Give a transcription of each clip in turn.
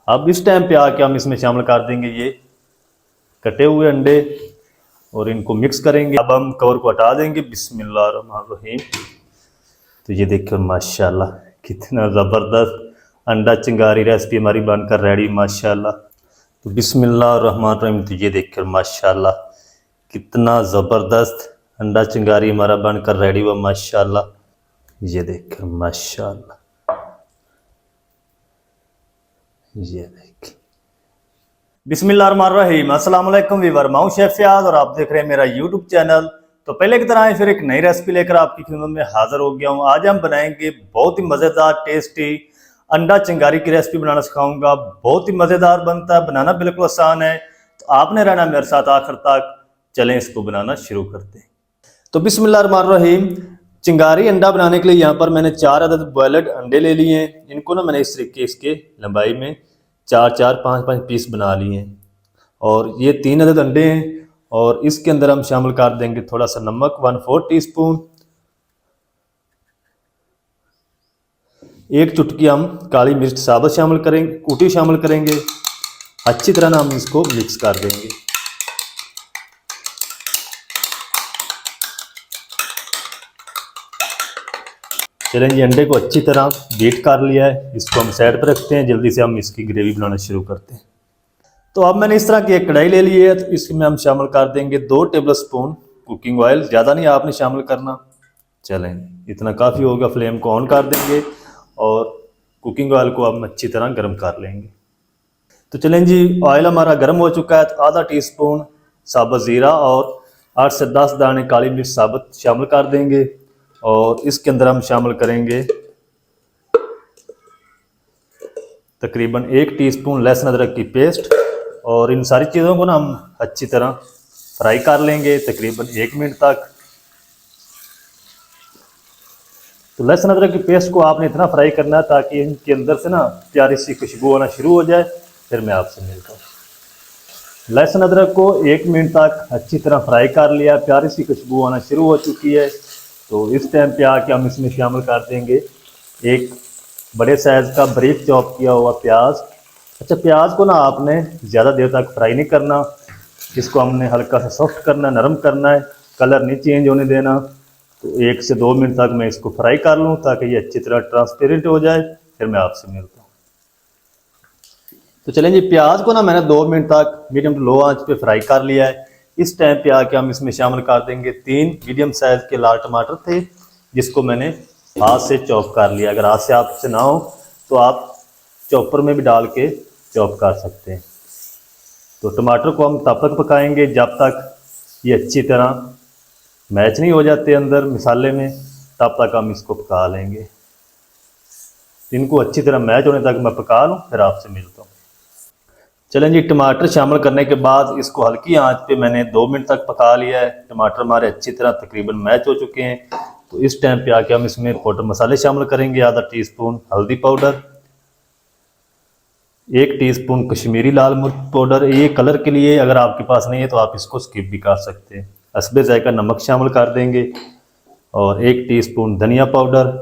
अब इस टाइम पे आके हम इसमें शामिल कर देंगे ये कटे हुए अंडे और इनको मिक्स करेंगे। अब हम कवर को हटा देंगे। बिस्मिल्लाहिर्रहमानिर्रहीम। तो ये देखो माशाल्लाह कितना ज़बरदस्त अंडा चिंगारी रेसिपी हमारी बनकर रेडी माशाल्लाह। तो बिस्मिल्लाहिर्रहमानिर्रहीम। तो ये देखो माशाल्लाह कितना ज़बरदस्त अंडा चिंगारी हमारा बनकर रेडी हुआ माशाल्लाह। ये देखो माशाल्लाह, ये देखिए। बिस्मिल्लाहिर्रहमानिर्रहीम। अस्सलाम वालेकुम वीवर, मैं हूं शेफ फयाज और आप देख रहे हैं मेरा यूट्यूब चैनल। तो पहले की तरह फिर एक नई रेसिपी लेकर आपकी खिदमत में हाजिर हो गया हूं। आज हम बनाएंगे बहुत ही मज़ेदार टेस्टी अंडा चिंगारी की रेसिपी बनाना सिखाऊंगा। बहुत ही मज़ेदार बनता है, बनाना बिल्कुल आसान है। तो आपने रहना मेरे साथ आखिर तक। चलें इसको बनाना शुरू करते हैं। तो बिस्मिल्लाहिर्रहमानिर्रहीम। चिंगारी अंडा बनाने के लिए यहाँ पर मैंने 4 अदद बॉयल्ड अंडे ले लिए हैं। इनको ना मैंने इस तरीके इसके लंबाई में 4-4, 5-5 पीस बना लिए हैं। और ये 3 अदद अंडे हैं और इसके अंदर हम शामिल कर देंगे थोड़ा सा नमक 1/4 टीस्पून, 1 चुटकी हम काली मिर्च साबुत शामिल करेंगे, कूटी शामिल करेंगे। अच्छी तरह ना हम इसको मिक्स कर देंगे। चलें जी, अंडे को अच्छी तरह बीट कर लिया है। इसको हम साइड पर रखते हैं। जल्दी से हम इसकी ग्रेवी बनाना शुरू करते हैं। तो अब मैंने इस तरह की एक कढ़ाई ले ली है। तो इसमें हम शामिल कर देंगे 2 टेबल स्पून कुकिंग ऑयल। ज़्यादा नहीं आपने शामिल करना। चलें, इतना काफ़ी होगा। फ्लेम को ऑन कर देंगे और कुकिंग ऑयल को हम अच्छी तरह गर्म कर लेंगे। तो चलें जी, ऑयल हमारा गर्म हो चुका है। तो आधा टीस्पून साबुत ज़ीरा और 8 से 10 दाने काली मिर्च साबुत शामिल कर देंगे। और इसके अंदर हम शामिल करेंगे तकरीबन 1 टीस्पून लहसुन अदरक की पेस्ट। और इन सारी चीज़ों को ना हम अच्छी तरह फ्राई कर लेंगे तकरीबन 1 मिनट तक। तो लहसुन अदरक की पेस्ट को आपने इतना फ्राई करना है ताकि इनके अंदर से ना प्यारी सी खुशबू आना शुरू हो जाए। फिर मैं आपसे मिलता हूँ। लहसुन अदरक को 1 मिनट तक अच्छी तरह फ्राई कर लिया। प्यारी सी खुशबू आना शुरू हो चुकी है। तो इस टाइम पे आके हम इसमें शामिल कर देंगे एक बड़े साइज़ का बारीक चॉप किया हुआ प्याज। अच्छा, प्याज को ना आपने ज़्यादा देर तक फ्राई नहीं करना। इसको हमने हल्का सा सॉफ्ट करना, नरम करना है, कलर नहीं चेंज होने देना। तो 1 से 2 मिनट तक मैं इसको फ्राई कर लूँ ताकि ये अच्छी तरह ट्रांसपेरेंट हो जाए। फिर मैं आपसे मिलता हूँ। तो चलें जी, प्याज को ना मैंने 2 मिनट तक मीडियम टू लो आंच पे फ्राई कर लिया है। इस टाइम पे आके हम इसमें शामिल कर देंगे 3 मीडियम साइज़ के लाल टमाटर थे, जिसको मैंने हाथ से चॉप कर लिया। अगर हाथ से आपसे ना हो तो आप चॉपर में भी डाल के चॉप कर सकते हैं। तो टमाटर को हम तब तक पकाएंगे जब तक ये अच्छी तरह मैच नहीं हो जाते अंदर मसाले में, तब तक हम इसको पका लेंगे। इनको अच्छी तरह मैच होने तक मैं पका लूँ, फिर आपसे मिलता हूँ। चलें जी, टमाटर शामिल करने के बाद इसको हल्की आंच पे मैंने 2 मिनट तक पका लिया है। टमाटर हमारे अच्छी तरह तकरीबन मैच हो चुके हैं। तो इस टाइम पे आके हम इसमें पाउडर मसाले शामिल करेंगे। आधा टीस्पून हल्दी पाउडर, 1 टीस्पून कश्मीरी लाल मिर्च पाउडर, ये कलर के लिए। अगर आपके पास नहीं है तो आप इसको स्किप भी कर सकते हैं। हस्बे ज़ायका नमक शामिल कर देंगे और 1 टीस्पून धनिया पाउडर,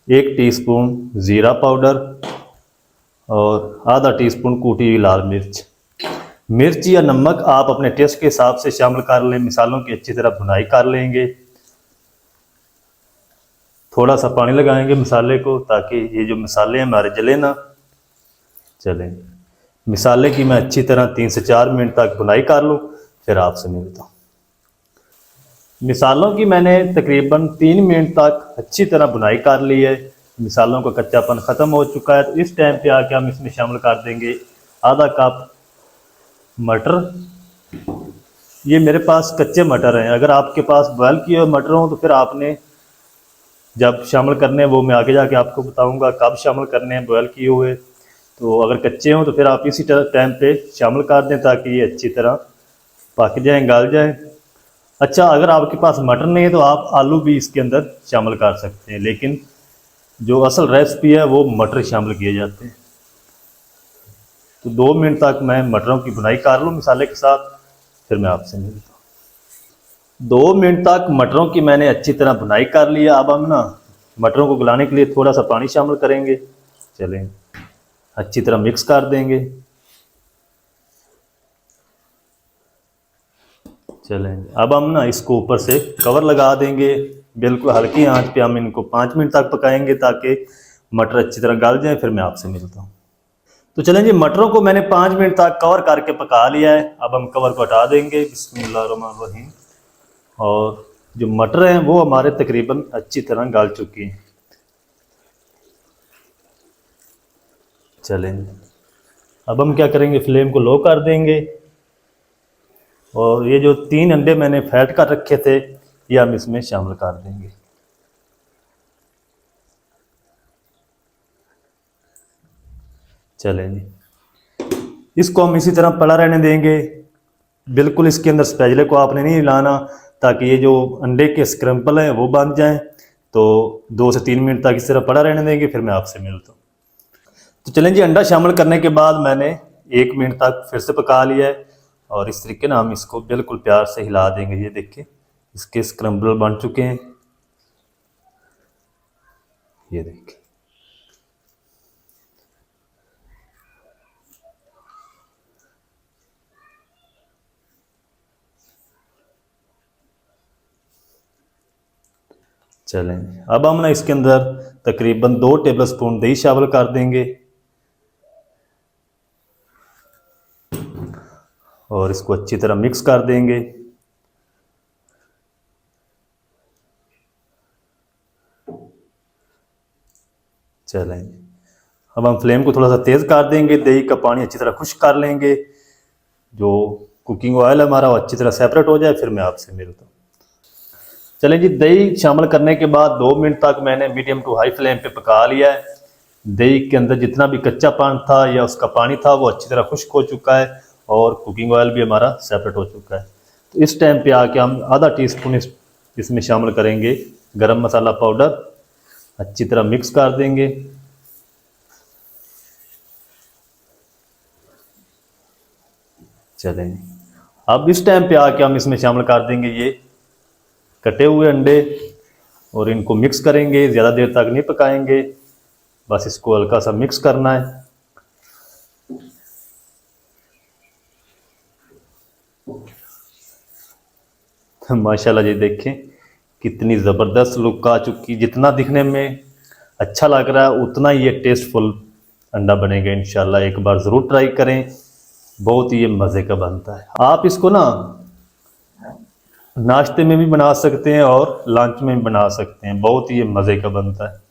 1 टीस्पून ज़ीरा पाउडर और आधा टीस्पून कूटी हुई लाल मिर्च। मिर्च या नमक आप अपने टेस्ट के हिसाब से शामिल कर लें। मिसालों की अच्छी तरह भुनाई कर लेंगे। थोड़ा सा पानी लगाएंगे मसाले को ताकि ये जो मसाले हैं हमारे जले ना। चलें, मसाले की मैं अच्छी तरह 3 से 4 मिनट तक भुनाई कर लूँ, फिर आपसे मिलता हूँ। मिसालों की मैंने तकरीबन 3 मिनट तक अच्छी तरह भुनाई कर ली है। मिसालों का कच्चापन ख़त्म हो चुका है। तो इस टाइम पे आके हम इसमें शामिल कर देंगे आधा कप मटर। ये मेरे पास कच्चे मटर हैं। अगर आपके पास बॉयल किए हुए मटर हों तो फिर आपने जब शामिल करने हैं वो मैं आगे जाके आपको बताऊंगा कब शामिल करने हैं बॉयल किए हुए। तो अगर कच्चे हों तो फिर आप इसी टाइम पे शामिल कर दें ताकि ये अच्छी तरह पक जाएँ, गल जाएँ। अच्छा, अगर आपके पास मटर नहीं है तो आप आलू भी इसके अंदर शामिल कर सकते हैं, लेकिन जो असल रेसिपी है वो मटर शामिल किए जाते हैं। तो 2 मिनट तक मैं मटरों की भुनाई कर लूँ मसाले के साथ, फिर मैं आपसे मिलता हूँ। 2 मिनट तक मटरों की मैंने अच्छी तरह भुनाई कर लिया। अब हम ना मटरों को गलाने के लिए थोड़ा सा पानी शामिल करेंगे। चलें, अच्छी तरह मिक्स कर देंगे। चलें, अब हम ना इसको ऊपर से कवर लगा देंगे। बिल्कुल हल्की आंच पे हम इनको 5 मिनट तक पकाएंगे ताकि मटर अच्छी तरह गल जाए। फिर मैं आपसे मिलता हूँ। तो चलें जी, मटरों को मैंने 5 मिनट तक कवर करके पका लिया है। अब हम कवर को हटा देंगे। बिस्मिल्लाहिर्रहमानिर्रहीम। और जो मटर हैं वो हमारे तकरीबन अच्छी तरह गल चुकी हैं। चलें, अब हम क्या करेंगे, फ्लेम को लो कर देंगे। और ये जो 3 अंडे मैंने फैट कर रखे थे ये हम इसमें शामिल कर देंगे। चलें जी, इसको हम इसी तरह पड़ा रहने देंगे। बिल्कुल इसके अंदर स्पैचुले को आपने नहीं हिलाना ताकि ये जो अंडे के स्क्रम्पल हैं वो बन जाएं। तो 2 से 3 मिनट तक इस तरह पड़ा रहने देंगे। फिर मैं आपसे मिलता हूँ। तो चलें जी, अंडा शामिल करने के बाद मैंने 1 मिनट तक फिर से पका लिया है। और इस तरीके ना हम इसको बिल्कुल प्यार से हिला देंगे। ये देखिए इसके स्क्रम्बल बन चुके हैं। ये देखिए, चलें, अब हम ना इसके अंदर तकरीबन 2 टेबल स्पून दही शामिल कर देंगे। और इसको अच्छी तरह मिक्स कर देंगे। चलें, अब हम फ्लेम को थोड़ा सा तेज़ कर देंगे। दही का पानी अच्छी तरह खुश्क कर लेंगे। जो कुकिंग ऑयल हमारा वो अच्छी तरह सेपरेट हो जाए। फिर मैं आपसे मिलता हूँ। चलें जी, दही शामिल करने के बाद 2 मिनट तक मैंने मीडियम टू हाई फ्लेम पे पका लिया है। दही के अंदर जितना भी कच्चा पानी था या उसका पानी था वो अच्छी तरह खुश्क हो चुका है। और कुकिंग ऑयल भी हमारा सेपरेट हो चुका है। तो इस टाइम पे आके हम आधा टीस्पून इसमें शामिल करेंगे गरम मसाला पाउडर। अच्छी तरह मिक्स कर देंगे। चलें, अब इस टाइम पे आके हम इसमें शामिल कर देंगे ये कटे हुए अंडे। और इनको मिक्स करेंगे, ज़्यादा देर तक नहीं पकाएंगे, बस इसको हल्का सा मिक्स करना है। माशाल्लाह जी देखें कितनी ज़बरदस्त लुक आ चुकी। जितना दिखने में अच्छा लग रहा है उतना ही ये टेस्टफुल अंडा बनेगा इंशाल्लाह। एक बार ज़रूर ट्राई करें, बहुत ही ये मज़े का बनता है। आप इसको ना नाश्ते में भी बना सकते हैं और लंच में भी बना सकते हैं। बहुत ही ये मज़े का बनता है।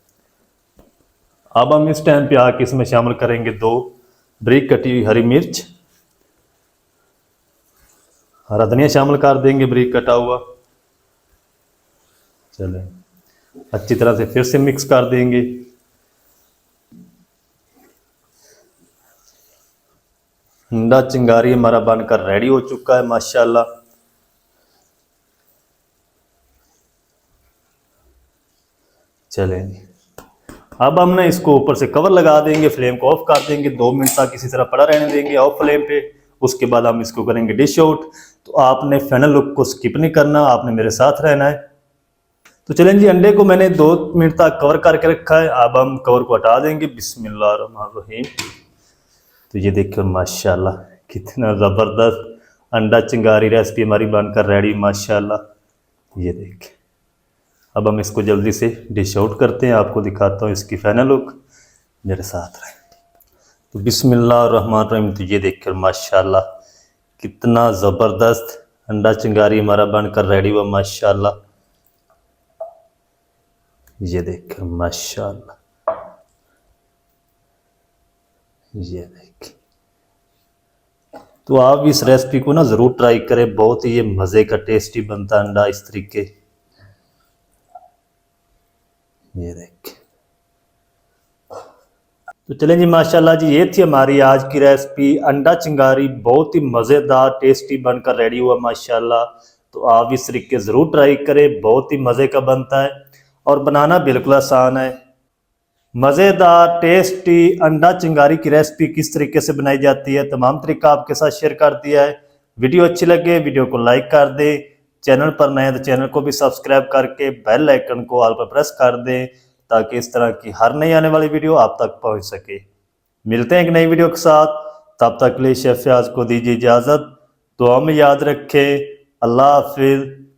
अब हम इस टाइम पे आके इसमें शामिल करेंगे 2 बारीक कटी हुई हरी मिर्च। हरा धनिया शामिल कर देंगे बारीक कटा हुआ। चलें, अच्छी तरह से फिर से मिक्स कर देंगे। अंडा चिंगारी हमारा बनकर रेडी हो चुका है माशाल्लाह। चलें जी, अब हम ना इसको ऊपर से कवर लगा देंगे। फ्लेम को ऑफ कर देंगे। 2 मिनट तक इसी तरह पड़ा रहने देंगे ऑफ फ्लेम पे। उसके बाद हम इसको करेंगे डिश आउट। तो आपने फाइनल लुक को स्किप नहीं करना, आपने मेरे साथ रहना है। तो चलें जी, अंडे को मैंने 2 मिनट तक कवर करके रखा है। अब हम कवर को हटा देंगे। बिस्मिल्लाहिर्रहमानिर्रहीम। तो ये देखिए माशाल्लाह कितना ज़बरदस्त अंडा चिंगारी रेसिपी हमारी बनकर रेडी माशाल्लाह। ये देखिए, अब हम इसको जल्दी से डिश आउट करते हैं। आपको दिखाता हूँ इसकी फाइनल लुक, मेरे साथ रहे। तो बिस्मिल्लाहिर्रहमानिर्रहीम। तो ये देखकर माशाल्लाह कितना ज़बरदस्त अंडा चिंगारी हमारा बनकर रेडी हुआ माशाल्लाह। ये देखकर माशाल्लाह, ये देखिए। तो आप इस रेसिपी को ना ज़रूर ट्राई करें। बहुत ही ये मज़े का टेस्टी बनता है अंडा इस तरीके। ये देखिए। तो चलें जी, माशाल्लाह जी ये थी हमारी आज की रेसिपी अंडा चिंगारी। बहुत ही मज़ेदार टेस्टी बनकर रेडी हुआ माशाल्लाह। तो आप इस तरीके ज़रूर ट्राई करें, बहुत ही मज़े का बनता है और बनाना बिल्कुल आसान है। मज़ेदार टेस्टी अंडा चिंगारी की रेसिपी किस तरीके से बनाई जाती है तमाम तरीका आपके साथ शेयर कर दिया है। वीडियो अच्छी लगे वीडियो को लाइक कर दें। चैनल पर नए हैं तो चैनल को भी सब्सक्राइब करके बेल आइकन को ऑल पर प्रेस कर दें ताकि इस तरह की हर नई आने वाली वीडियो आप तक पहुंच सके। मिलते हैं एक नई वीडियो के साथ, तब तक के लिए शेफ फयाज को दीजिए इजाज़त। दुआ में याद रखें। अल्लाह हाफिज़।